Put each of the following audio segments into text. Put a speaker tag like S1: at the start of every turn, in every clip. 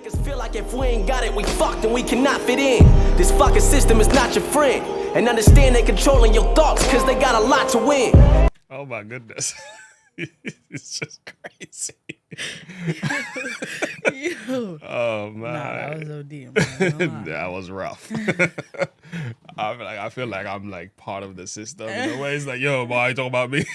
S1: make us feel like if we ain't got it, we fucked and we cannot fit in. This fucking system is not your friend. And understand they controlling your thoughts because they got a lot to win.
S2: Oh my goodness. It's just crazy.
S3: Yo.
S2: Oh man.
S3: Nah, that was OD. Man.
S2: That was rough. I feel like I'm like part of the system in a way. It's like, yo, boy, you talking about me?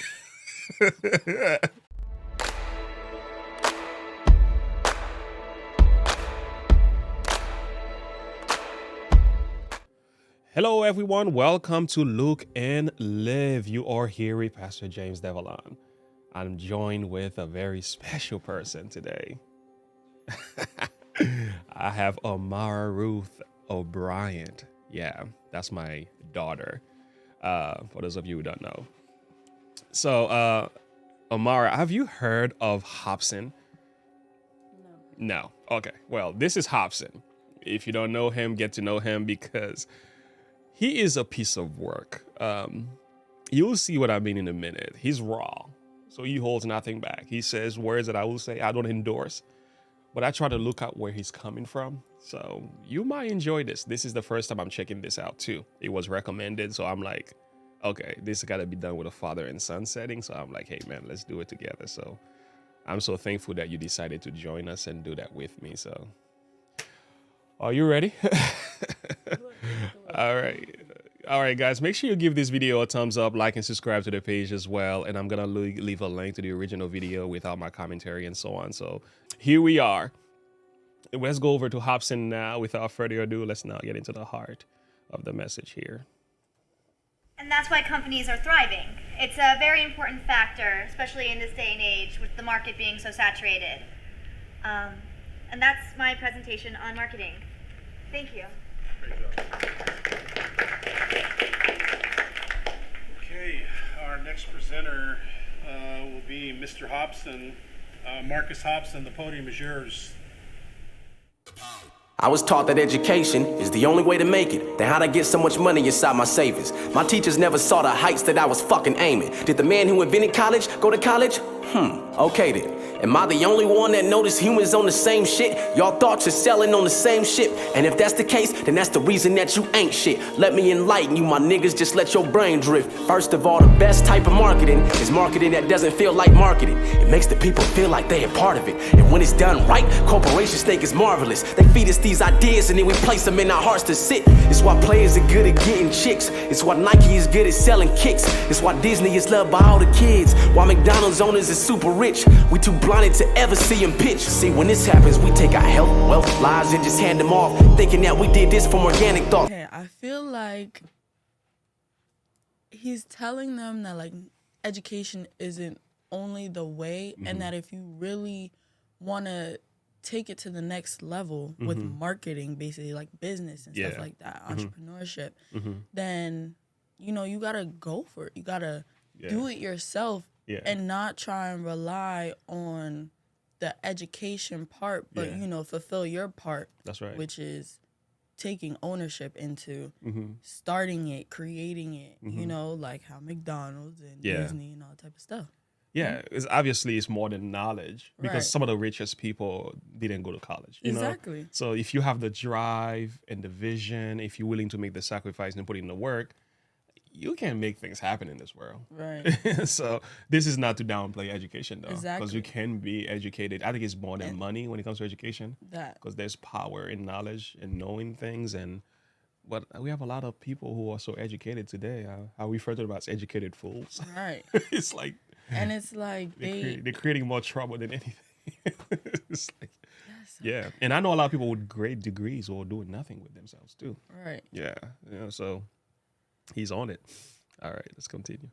S2: Hello, everyone. Welcome to Look and Live. You are here with Pastor James Devallon. I'm joined with a very special person today. I have Amara Ruth O'Brien. Yeah, that's my daughter, for those of you who don't know. So, Amara, have you heard of Hopsin? No. Okay. Well, this is Hopsin. If you don't know him, get to know him because he is a piece of work. You'll see what I mean in a minute. He's raw, so he holds nothing back. He says words that I will say I don't endorse, but I try to look at where he's coming from. So you might enjoy this. This is the first time I'm checking this out too. It was recommended, so I'm like, okay, this got to be done with a father and son setting. So I'm like, hey man, let's do it together. So I'm so thankful that you decided to join us and do that with me. So are you ready? All right, guys, make sure you give this video a thumbs up, like and subscribe to the page as well. And I'm going to leave a link to the original video without my commentary and so on. So here we are. Let's go over to Hopsin now. Without further ado, let's now get into the heart of the message here.
S4: And that's why companies are thriving. It's a very important factor, especially in this day and age with the market being so saturated. And that's my presentation on marketing. Thank you.
S5: Okay, our next presenter will be Mr. Hopsin. Marcus Hopsin, the podium is yours.
S1: I was taught that education is the only way to make it. Then how'd I get so much money inside my savings? My teachers never saw the heights that I was fucking aiming. Did the man who invented college go to college? Okay then. Am I the only one that noticed humans on the same shit? Y'all thoughts are selling on the same ship. And if that's the case, then that's the reason that you ain't shit. Let me enlighten you, my niggas, just let your brain drift. First of all, the best type of marketing is marketing that doesn't feel like marketing. It makes the people feel like they are part of it. And when it's done right, corporations think it's marvelous. They feed us these ideas and then we place them in our hearts to sit. It's why players are good at getting chicks. It's why Nike is good at selling kicks. It's why Disney is loved by all the kids. Why McDonald's owners is super rich. We too blinded to ever see him pitch. See, when this happens, we take our health, wealth, lives, and just hand them off, thinking that we did this from organic thought.
S3: Okay, I feel like he's telling them that like education isn't only the way, and that if you really want to take it to the next level with marketing, basically like business and stuff like that, entrepreneurship, then you know you gotta go for it. You gotta do it yourself. And not try and rely on the education part, but, you know, fulfill your part. That's right. Which is taking ownership into starting it, creating it, you know, like how McDonald's and Disney and all that type of stuff.
S2: Yeah, it's more than knowledge because some of the richest people didn't go to college. You know? So if you have the drive and the vision, if you're willing to make the sacrifice and put in the work, you can make things happen in this world. Right. So this is not to downplay education, though. Because you can be educated. I think it's more than money when it comes to education. Because there's power in knowledge and knowing things. But we have a lot of people who are so educated today. I refer to them as educated fools. Right. It's like...
S3: And it's like
S2: they're creating more trouble than anything. It's like... Yeah. And I know a lot of people with great degrees who are doing nothing with themselves, too. Right. Yeah. You know, so... He's on it. All right, let's continue.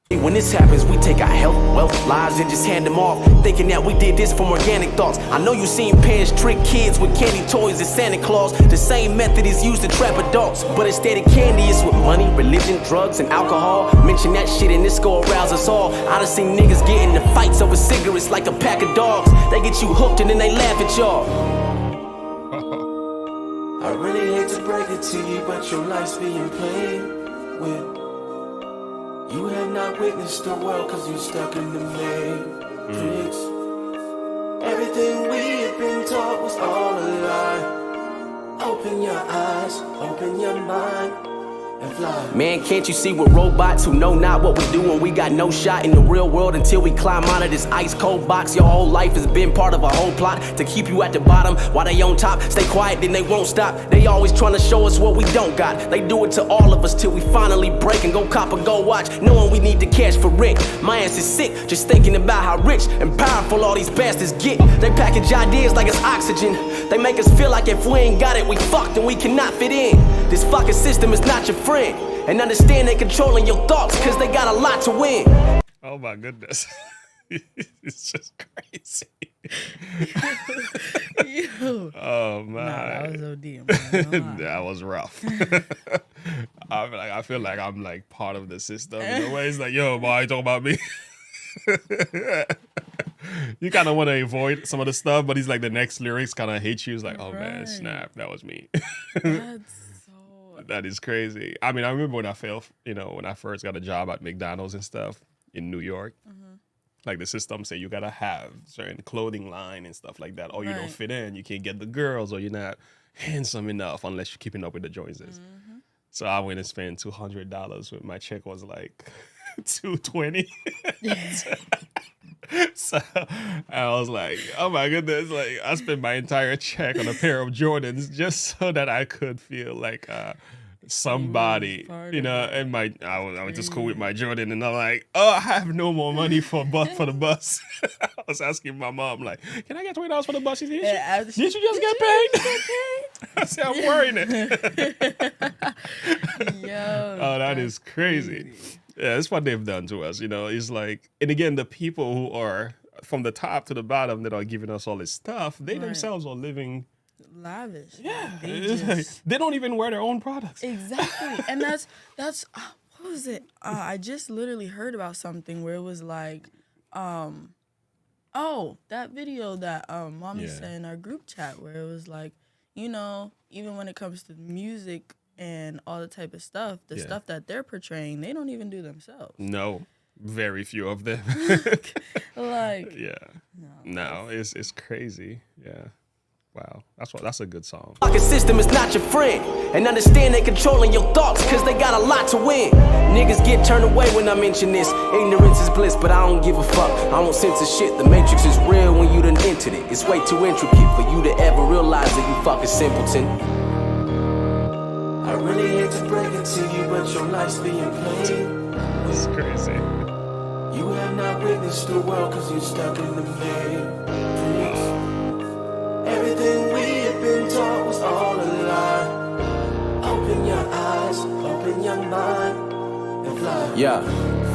S1: When this happens, we take our health, wealth, lives, and just hand them off, thinking that we did this from organic thoughts. I know you seen parents trick kids with candy toys and Santa Claus. The same method is used to trap adults, but instead of candy, it's with money, religion, drugs, and alcohol. Mention that shit and this go arouse us all. I done seen niggas get into fights over cigarettes like a pack of dogs. They get you hooked and then they laugh at y'all. I really hate to break it to you, but your life's being played with. You have not witnessed the world cause you stuck in the matrix. Everything we have been taught was all Open your eyes, open your mind. Man, can't you see we're robots who know not what we do and we got no shot in the real world until we climb out of this ice cold box? Your whole life has been part of a whole plot to keep you at the bottom while they on top. Stay quiet, then they won't stop. They always trying to show us what we don't got. They do it to all of us till we finally break and go cop a go watch, knowing we need the cash for rent. My ass is sick just thinking about how rich and powerful all these bastards get. They package ideas like it's oxygen. They make us feel like if we ain't got it, we fucked and we cannot fit in. This fucking system is not your friend. And understand they controlling your thoughts cause they got a lot to win.
S2: Oh my goodness. It's just crazy.
S3: Yo.
S2: Oh man.
S3: Nah, that was OD. I'm not gonna lie.
S2: That was rough. I feel like I'm like part of the system in a way. It's like, yo, boy, you talking about me? You kind of want to avoid some of the stuff, but he's like the next lyrics kind of hate you. It's like, oh man,
S3: Right.
S2: snap, that was me.
S3: That's so.
S2: That is crazy. I mean, I remember when I when I first got a job at McDonald's and stuff in New York. Like the system say you gotta have certain clothing line and stuff like that, or you don't
S3: Right.
S2: fit in. You can't get the girls, or you're not handsome enough unless you're keeping up with the Joneses. So I went and spent $200 when my check was like $220. So I was like, oh my goodness, like I spent my entire check on a pair of Jordans just so that I could feel like somebody,
S3: part
S2: you
S3: of
S2: know. And I went to school with my Jordan, and I'm like, oh, I have no more money for the bus. I was asking my mom, like, can I get $20 for the bus? She said, did you just get paid? I said, I'm worrying it.
S3: Yo.
S2: Oh, that is crazy. Yeah, that's what they've done to us, you know. It's like, and again, the people who are from the top to the bottom that are giving us all this stuff, they
S3: Right.
S2: themselves are living.
S3: Lavish.
S2: Yeah,
S3: They
S2: it's like,
S3: just.
S2: they don't even wear their own products.
S3: Exactly. And that's what was it? I just literally heard about something where it was like, that video that mommy
S2: Yeah.
S3: sent in our group chat where it was like, you know, even when it comes to music and all the type of stuff, the
S2: Yeah.
S3: stuff that they're portraying, they don't even do themselves.
S2: No, very few of them.
S3: Like,
S2: Yeah, no, it's crazy. Yeah, wow, that's a good song.
S1: Fucking system is not your friend. And understand they controlling your thoughts cause they got a lot to win. Niggas get turned away when I mention this. Ignorance is bliss, but I don't give a fuck. I don't censor shit. The matrix is real when you done entered it. It's way too intricate for you to ever realize that you fucking simpleton. I really hate to break it to you, but your life's being played.
S2: It's crazy.
S1: You have not witnessed the world cause you stuck in the matrix. Everything we have been taught was all a lie. Open your eyes, open your mind, and fly. Yeah,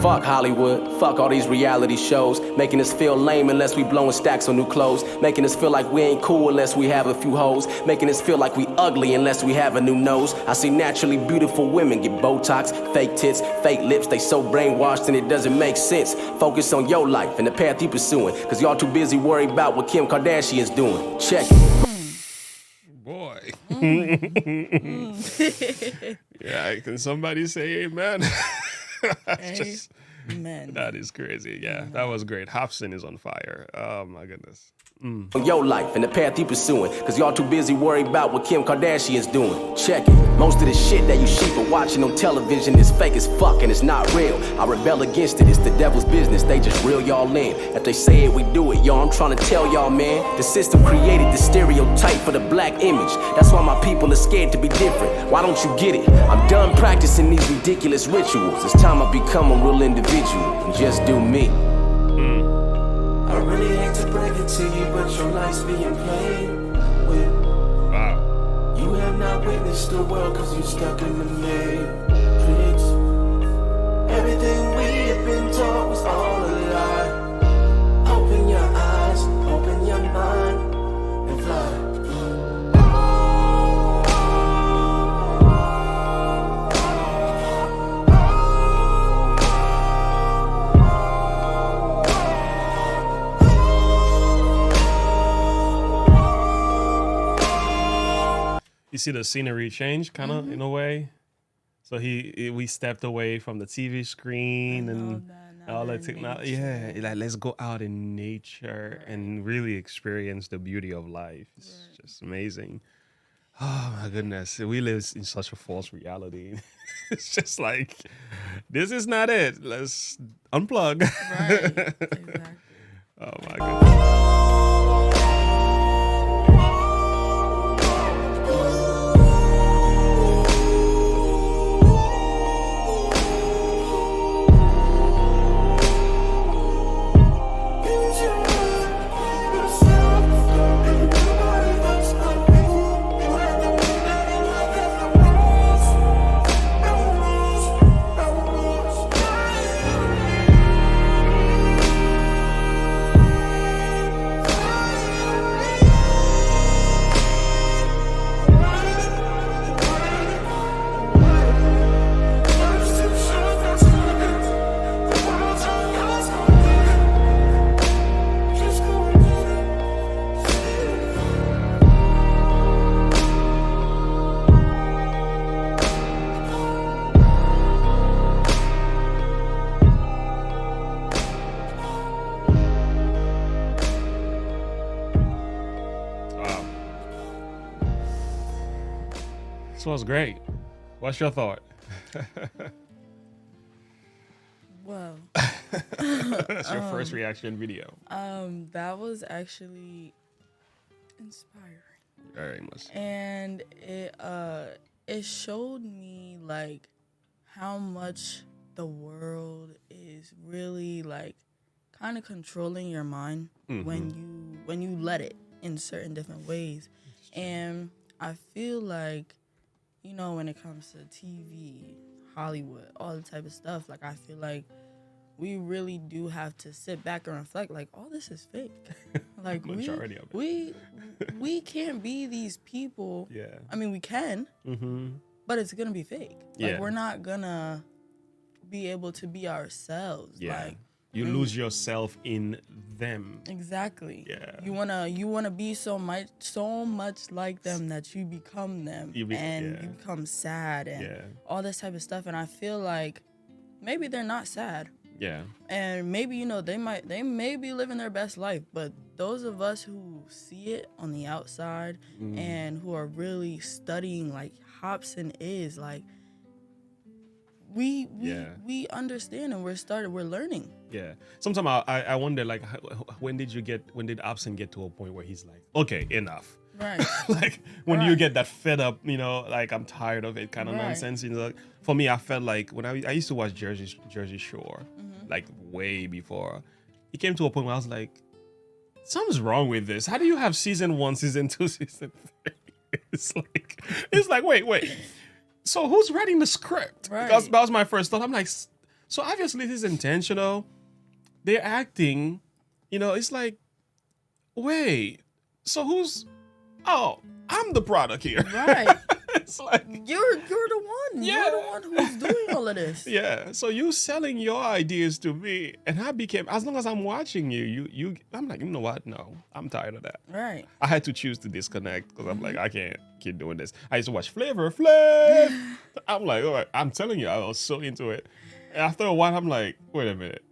S1: fuck Hollywood, fuck all these reality shows, making us feel lame unless we blowing stacks on new clothes, making us feel like we ain't cool unless we have a few hoes, making us feel like we ugly unless we have a new nose. I see naturally beautiful women get Botox, fake tits, fake lips, they so brainwashed and it doesn't make sense. Focus on your life and the path you pursuing, cause y'all too busy worried about what Kim Kardashian's doing. Check it.
S2: Boy. Yeah, can somebody say amen? That's just,
S3: amen.
S2: that is crazy. Yeah, that was great. Hopsin is on fire. Oh my goodness.
S1: On your life and the path you pursuing, cause y'all too busy worried about what Kim Kardashian's doing. Check it. Most of the shit that you sheep are watching on television is fake as fuck and it's not real. I rebel against it, it's the devil's business, they just reel y'all in. If they say it, we do it, yo, I'm trying to tell y'all, man. The system created the stereotype for the black image. That's why my people are scared to be different. Why don't you get it? I'm done practicing these ridiculous rituals. It's time I become a real individual and just do me. I really hate to break it to you, but your life's being played with.
S2: Wow.
S1: You have not witnessed the world cause you stuck in the matrix. Everything we have been taught was all a lie. Open your eyes, open your mind, and fly.
S2: You see the scenery change kind of in a way. So we stepped away from the TV screen and all that technology. Yeah, like let's go out in nature and really experience the beauty of life. It's just amazing. Oh my goodness, we live in such a false reality. It's just like, this is not it. Let's unplug.
S3: Right. Exactly.
S2: Oh my goodness. Wow. This was great. What's your thought?
S3: Well,
S2: That's your first reaction video.
S3: that was actually inspiring.
S2: Very much.
S3: And it showed me like how much the world is really like kind of controlling your mind when you let it in certain different ways. And I feel like, you know, when it comes to TV, Hollywood, all the type of stuff, like I feel like we really do have to sit back and reflect, like, all this is fake. Like
S2: Majority of it.
S3: we can't be these people.
S2: Yeah.
S3: I mean, we can, but it's gonna be fake.
S2: Yeah.
S3: Like, we're not gonna be able to be ourselves.
S2: Yeah.
S3: Like,
S2: You lose yourself in them.
S3: exactly.
S2: Yeah.
S3: You wanna be so much like them that you become them,
S2: You
S3: become sad and all this type of stuff. And I feel like maybe they're not sad.
S2: Yeah.
S3: And maybe, you know, they may be living their best life, but those of us who see it on the outside and who are really studying like Hopsin is, like, we understand and we're learning.
S2: Yeah. Sometimes I wonder, like, when did Hopsin get to a point where he's like, okay, enough.
S3: Right.
S2: Like, when you get that fed up, you know, like, I'm tired of it kind of nonsense. You know, like, for me, I felt like when I used to watch Jersey Shore, like, way before, it came to a point where I was like, something's wrong with this. How do you have season 1, season 2, season 3? It's like, wait. So who's writing the script?
S3: Right.
S2: Because that was my first thought. I'm like, so obviously this is intentional. They're acting, you know, it's like, wait, so I'm the product here.
S3: Right.
S2: It's like,
S3: You're the one.
S2: Yeah.
S3: You're the one who's doing all of this.
S2: yeah. So you selling your ideas to me, and I became, as long as I'm watching you, I'm like, you know what? No, I'm tired of that.
S3: Right.
S2: I had to choose to disconnect because I'm like, I can't keep doing this. I used to watch Flavor Flav. I'm like, all right, I'm telling you, I was so into it. And after a while, I'm like, wait a minute.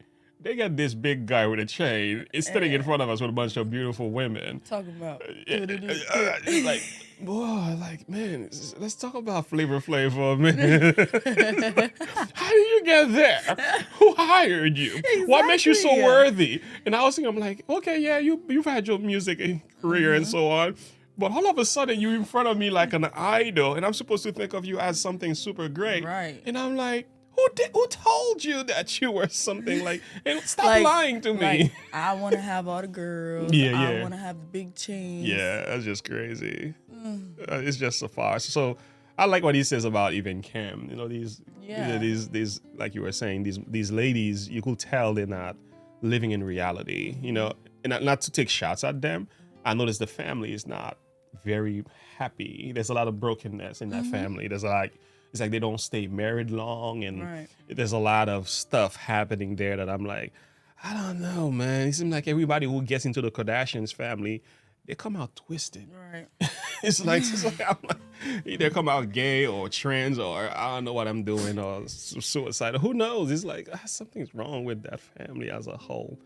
S2: They got this big guy with a chain. He's standing in front of us with a bunch of beautiful women.
S3: Talking about.
S2: It's like, boy, like, man, let's talk about Flavor Flav for a minute. How did you get there? Who hired you? What makes you so
S3: Exactly.
S2: worthy? And I was thinking, I'm like, okay, yeah, you've had your music career and so on. But all of a sudden, you're in front of me like an idol, and I'm supposed to think of you as something super great.
S3: Right.
S2: And I'm like, who told you that you were something like, and stop
S3: Like-
S2: lying to me.
S3: Like, I want to have all the girls.
S2: Yeah,
S3: I
S2: yeah.
S3: want to have the big chains.
S2: Yeah, that's just crazy. It's just a farce. So I like what he says about even Cam. You know, these like you were saying, these ladies, you could tell they're not living in reality. You know, and not to take shots at them. I noticed the family is not very happy. There's a lot of brokenness in that family. It's like they don't stay married long, and there's a lot of stuff happening there that I'm like, I don't know, man. It seems like everybody who gets into the Kardashians family, they come out twisted.
S3: Right.
S2: It's like I'm like, either come out gay or trans or I don't know what I'm doing or suicidal. Who knows? It's like something's wrong with that family as a whole.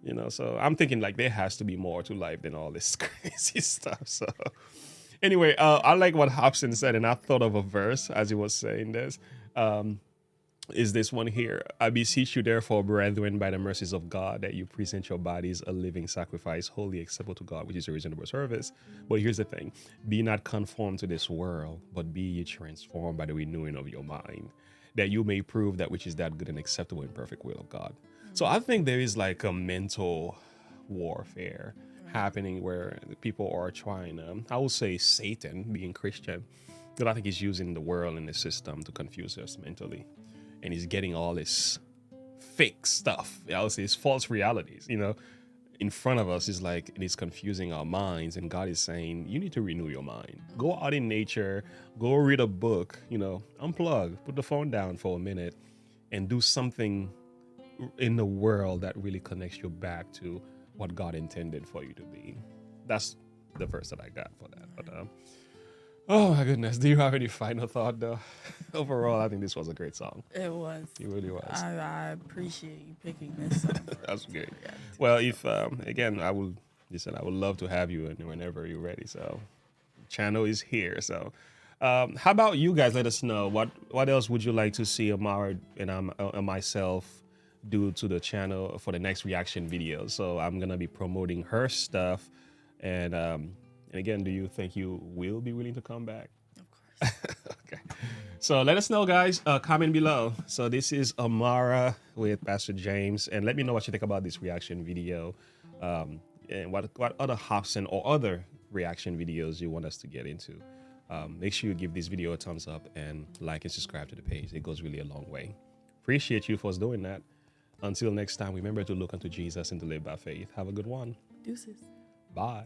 S2: You know, so I'm thinking like there has to be more to life than all this crazy stuff. So Anyway, I like what Hopsin said, and I thought of a verse as he was saying this. Is this one here? I beseech you, therefore, brethren, by the mercies of God, that you present your bodies a living sacrifice, holy, acceptable to God, which is a reasonable service. But here's the thing: be not conformed to this world, but be ye transformed by the renewing of your mind, that you may prove that which is that good and acceptable and perfect will of God. So I think there is like a mental warfare happening where people are trying I would say Satan, being Christian, but I think he's using the world and the system to confuse us mentally. And he's getting all this fake stuff, I would say it's false realities, in front of us. Is like, it is confusing our minds, and God is saying, you need to renew your mind. Go out in nature, go read a book, unplug, put the phone down for a minute, and do something in the world that really connects you back to what God intended for you to be. That's the verse that I got for that. But oh my goodness, do you have any final thought though? Overall, I think this was a great song.
S3: It was.
S2: It really was.
S3: I appreciate you picking this song.
S2: That's great. Well, if again, I would love to have you whenever you're ready. So, channel is here. So, how about you guys? Let us know what else would you like to see Amara and myself do to the channel for the next reaction video. So I'm gonna be promoting her stuff, and again, do you think you will be willing to come back?
S3: Of course.
S2: Okay. So let us know, guys. Comment below. So this is Amara with Pastor James, and let me know what you think about this reaction video, and what other Hopsin or other reaction videos you want us to get into. Make sure you give this video a thumbs up and like and subscribe to the page. It goes really a long way. Appreciate you for doing that. Until next time, remember to look unto Jesus and to live by faith. Have a good one.
S3: Deuces.
S2: Bye.